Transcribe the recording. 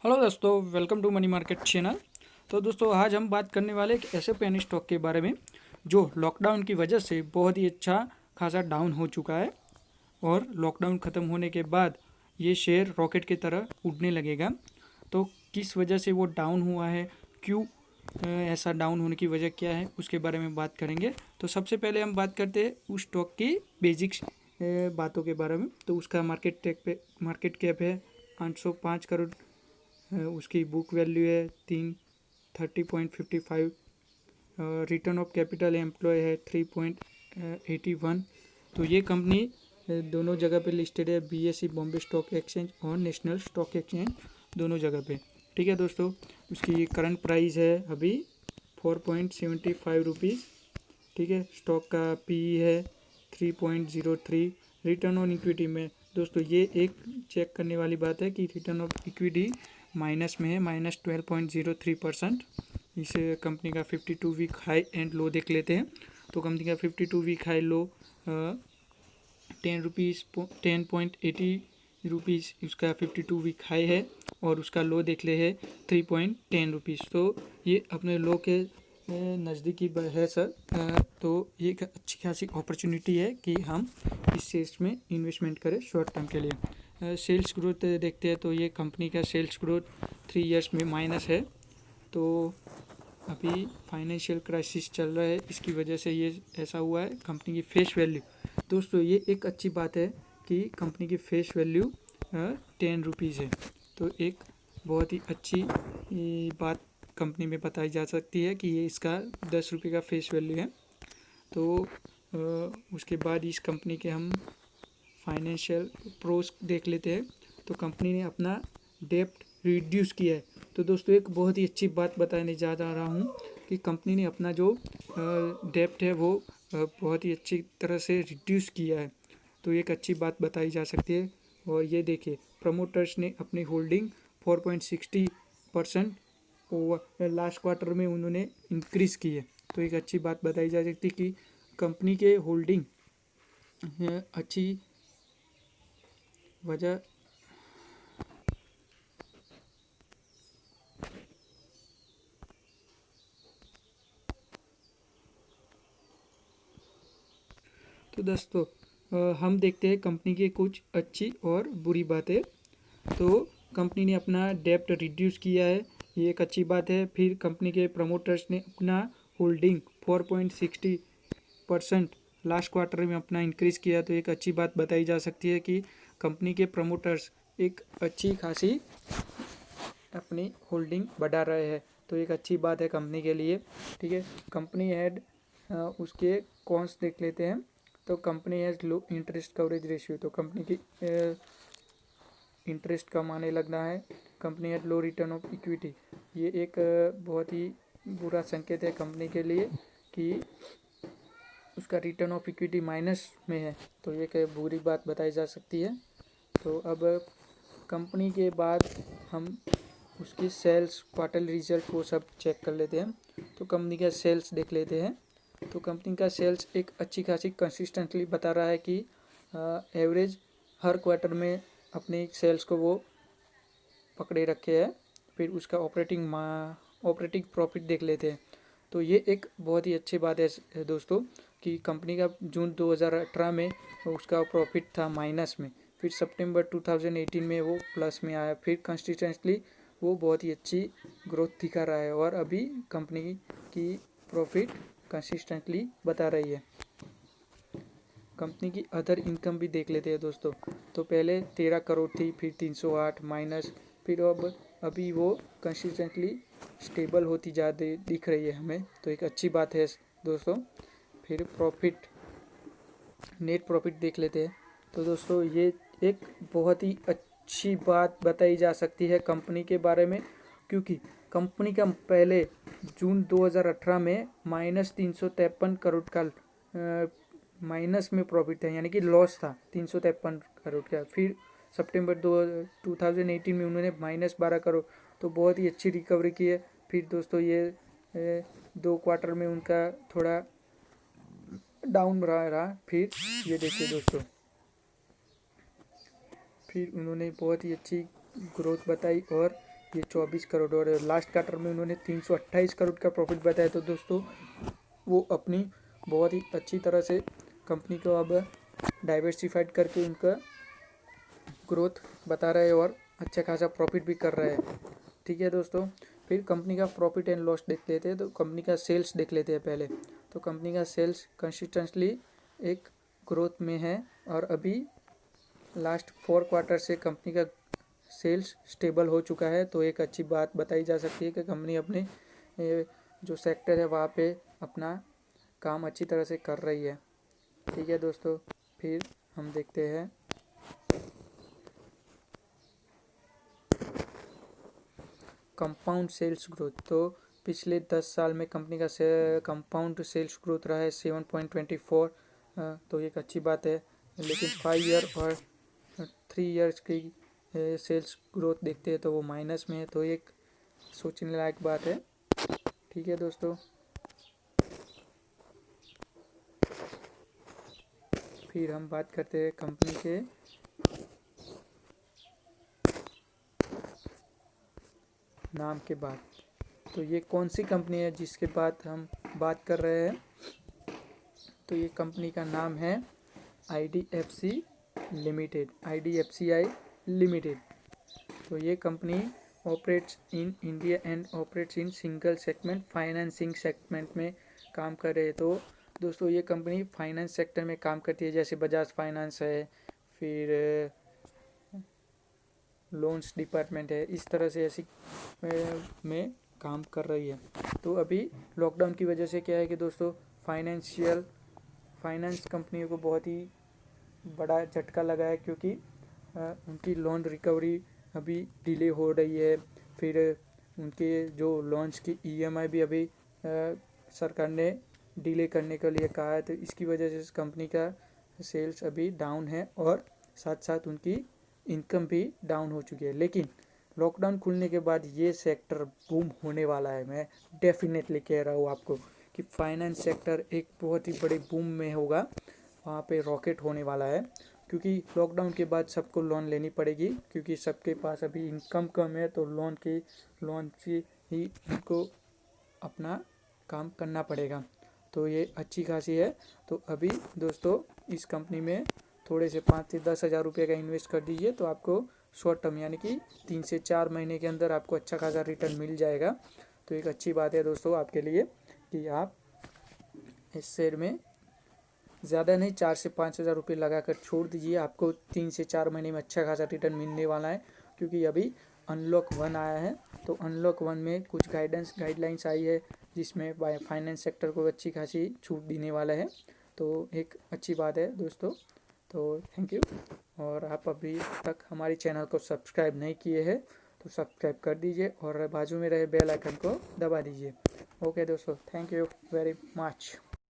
Hello दोस्तों, welcome to Money Market channel. तो दोस्तों, आज हम बात करने वाले एक ऐसे पेनी स्टॉक के बारे में जो लॉकडाउन की वजह से बहुत ही अच्छा खासा डाउन हो चुका है और लॉकडाउन ख़त्म होने के बाद ये शेयर रॉकेट की तरह उड़ने लगेगा। तो किस वजह से वो डाउन हुआ है, क्यों ऐसा डाउन होने की वजह क्या है, उसके बारे में बात करेंगे। तो सबसे पहले हम बात करते हैं उस स्टॉक की बेसिक्स बातों के बारे में। तो उसका मार्केट कैप है 805 करोड़, उसकी बुक वैल्यू है 30.55, रिटर्न ऑफ कैपिटल एम्प्लॉय है 3.81। तो ये कंपनी दोनों जगह पे लिस्टेड है, BSE बॉम्बे स्टॉक एक्सचेंज और नेशनल स्टॉक एक्सचेंज, दोनों जगह पे। ठीक है दोस्तों, उसकी करंट प्राइस है अभी 4.75 रुपीज़। ठीक है, स्टॉक का PE है 3.03। रिटर्न ऑन इक्विटी में दोस्तों ये एक चेक करने वाली बात है कि रिटर्न ऑफ इक्विटी माइनस में है, -12.03%। इस कंपनी का 52 वीक हाई एंड लो देख लेते हैं। तो कंपनी का 52 वीक हाई लो 10.80 उसका 52 वीक हाई है और उसका लो देख ले है 3.10 रुपीज़। तो ये अपने लो के नज़दीकी है सर। तो ये एक अच्छी खासी अपॉर्चुनिटी है कि हम इस शेयर्स में इन्वेस्टमेंट करें शॉर्ट टर्म के लिए। सेल्स ग्रोथ देखते हैं तो ये कंपनी का सेल्स ग्रोथ 3 इयर्स में माइनस है। तो अभी फाइनेंशियल क्राइसिस चल रहा है, इसकी वजह से ये ऐसा हुआ है। कंपनी की फेस वैल्यू दोस्तों, ये एक अच्छी बात है कि कंपनी की फेस वैल्यू 10 रुपीज़ है। तो एक बहुत ही अच्छी बात कंपनी में बताई जा सकती है कि ये इसका 10 रुपये का फेस वैल्यू है। तो उसके बाद इस कंपनी के हम फाइनेंशियल प्रोस देख लेते हैं। तो कंपनी ने अपना डेप्ट रिड्यूस किया है। तो दोस्तों, एक बहुत ही अच्छी बात बताने जा रहा हूँ कि कंपनी ने अपना जो डेप्ट है वो बहुत ही अच्छी तरह से रिड्यूस किया है। तो एक अच्छी बात बताई जा सकती है। और ये देखिए, प्रमोटर्स ने अपनी होल्डिंग 4.60% ओवर लास्ट क्वार्टर में उन्होंने इंक्रीज़ की है। तो एक अच्छी बात बताई जा सकती है कि कंपनी के होल्डिंग अच्छी वजह तो दोस्तों, हम देखते हैं कंपनी की कुछ अच्छी और बुरी बातें। तो कंपनी ने अपना डेप्ट रिड्यूस किया है, ये एक अच्छी बात है। फिर कंपनी के प्रमोटर्स ने अपना होल्डिंग 4.60% लास्ट क्वार्टर में अपना इंक्रीज़ किया। तो एक अच्छी बात बताई जा सकती है कि कंपनी के प्रमोटर्स एक अच्छी खासी अपनी होल्डिंग बढ़ा रहे हैं। तो एक अच्छी बात है कंपनी के लिए। ठीक है, कंपनी हेड उसके कॉन्स देख लेते हैं। तो company has low interest coverage ratio, तो कंपनी की इंटरेस्ट कम आने लगना है। Company has low return of equity, ये एक बहुत ही बुरा संकेत है कंपनी के लिए कि उसका रिटर्न ऑफ इक्विटी माइनस में है। तो ये एक बुरी बात बताई जा सकती है। तो अब कंपनी के बाद हम उसकी सेल्स, क्वार्टरली रिजल्ट वो सब चेक कर लेते हैं। तो कंपनी का सेल्स देख लेते हैं। तो कंपनी का सेल्स एक अच्छी खासी कंसिस्टेंटली बता रहा है कि एवरेज हर क्वार्टर में अपनी सेल्स को वो पकड़े रखे हैं। फिर उसका ऑपरेटिंग प्रॉफिट देख लेते हैं। तो ये एक बहुत ही अच्छी बात है दोस्तों कि कंपनी का जून 2018 में उसका प्रॉफिट था माइनस में, फिर सितंबर 2018 में वो प्लस में आया, फिर कंसिस्टेंटली वो बहुत ही अच्छी ग्रोथ दिखा रहा है और अभी कंपनी की प्रॉफिट कंसिस्टेंटली बता रही है। कंपनी की अदर इनकम भी देख लेते हैं दोस्तों। तो पहले 13 करोड़ थी, फिर 308 माइनस, फिर अब अभी वो कंसिस्टेंटली स्टेबल होती जा दिख रही है हमें। तो एक अच्छी बात है दोस्तों। फिर प्रॉफिट, नेट प्रॉफिट देख लेते हैं। तो दोस्तों, ये एक बहुत ही अच्छी बात बताई जा सकती है कंपनी के बारे में, क्योंकि कंपनी का पहले जून 2018 में -353 करोड़ का माइनस में प्रॉफिट था, यानी कि लॉस था 353 करोड़ का। फिर सितंबर 2018 में उन्होंने -12 करोड़, तो बहुत ही अच्छी रिकवरी की है। फिर दोस्तों, ये 2 क्वार्टर में उनका थोड़ा डाउन रहा। फिर ये देखिए दोस्तों, फिर उन्होंने बहुत ही अच्छी ग्रोथ बताई और ये 24 करोड़ और लास्ट क्वार्टर में उन्होंने 328 करोड़ का प्रॉफिट बताया। तो दोस्तों वो अपनी बहुत ही अच्छी तरह से कंपनी को अब डाइवर्सिफाइड करके उनका ग्रोथ बता रहे हैं और अच्छा खासा प्रॉफिट भी कर रहे हैं। ठीक है दोस्तों, फिर कंपनी का प्रॉफिट एंड लॉस देख लेते हैं। तो कंपनी का सेल्स देख लेते हैं पहले। तो कंपनी का सेल्स कंसिस्टेंटली एक ग्रोथ में है और अभी लास्ट 4 क्वार्टर से कंपनी का सेल्स स्टेबल हो चुका है। तो एक अच्छी बात बताई जा सकती है कि कंपनी अपने जो सेक्टर है वहाँ पे अपना काम अच्छी तरह से कर रही है। ठीक है दोस्तों, फिर हम देखते हैं कंपाउंड सेल्स ग्रोथ। तो पिछले 10 साल में कंपनी का कंपाउंड सेल्स ग्रोथ रहा है 7.24। तो एक अच्छी बात है। लेकिन 5 ईयर और 3 ईयर्स की सेल्स ग्रोथ देखते हैं तो वो माइनस में है। तो एक सोचने लायक बात है। ठीक है दोस्तों, फिर हम बात करते हैं कंपनी के नाम के बाद। तो ये कौन सी कंपनी है जिसके बाद हम बात कर रहे हैं? तो ये कंपनी का नाम है IDFC लिमिटेड, IDFCI लिमिटेड। तो ये company operates in India and operates in single segment financing segment में काम कर रहे हैं। तो दोस्तों ये कंपनी फाइनेंस सेक्टर में काम करती है, जैसे बजाज फाइनेंस है, फिर लोन्स डिपार्टमेंट है, इस तरह से ऐसी में काम कर रही है। तो अभी लॉकडाउन की वजह से क्या है कि दोस्तों फाइनेंस कंपनियों को बहुत ही बड़ा झटका लगा है, क्योंकि उनकी लोन रिकवरी अभी डिले हो रही है। फिर उनके जो लोन्स की EMI भी अभी सरकार ने डिले करने के लिए कहा है। तो इसकी वजह से इस कंपनी का सेल्स अभी डाउन है और साथ साथ उनकी इनकम भी डाउन हो चुकी है। लेकिन लॉकडाउन खुलने के बाद ये सेक्टर बूम होने वाला है। मैं डेफिनेटली कह रहा हूँ आपको कि फाइनेंस सेक्टर एक बहुत ही बड़े बूम में होगा, वहाँ पे रॉकेट होने वाला है। क्योंकि लॉकडाउन के बाद सबको लोन लेनी पड़ेगी, क्योंकि सबके पास अभी इनकम कम है। तो लोन से ही उनको अपना काम करना पड़ेगा। तो ये अच्छी खासी है। तो अभी दोस्तों इस कंपनी में थोड़े से 5 से 10 हज़ार रुपये का इन्वेस्ट कर दीजिए, तो आपको शॉर्ट टर्म यानी कि 3 से 4 महीने के अंदर आपको अच्छा खासा रिटर्न मिल जाएगा। तो एक अच्छी बात है दोस्तों आपके लिए कि आप इस शेयर में ज़्यादा नहीं 4 से 5 हज़ार रुपये लगा कर छोड़ दीजिए। आपको 3 से 4 महीने में अच्छा खासा रिटर्न मिलने वाला है। क्योंकि अभी अनलॉक 1 आया है। तो अनलॉक 1 में कुछ गाइडलाइंस आई है, जिसमें फाइनेंस सेक्टर को अच्छी खासी छूट देने वाला है। तो एक अच्छी बात है दोस्तों। तो थैंक यू। और आप अभी तक हमारे चैनल को सब्सक्राइब नहीं किए हैं तो सब्सक्राइब कर दीजिए और बाजू में रहे बेल आइकन को दबा दीजिए। ओके दोस्तों, थैंक यू वेरी मच।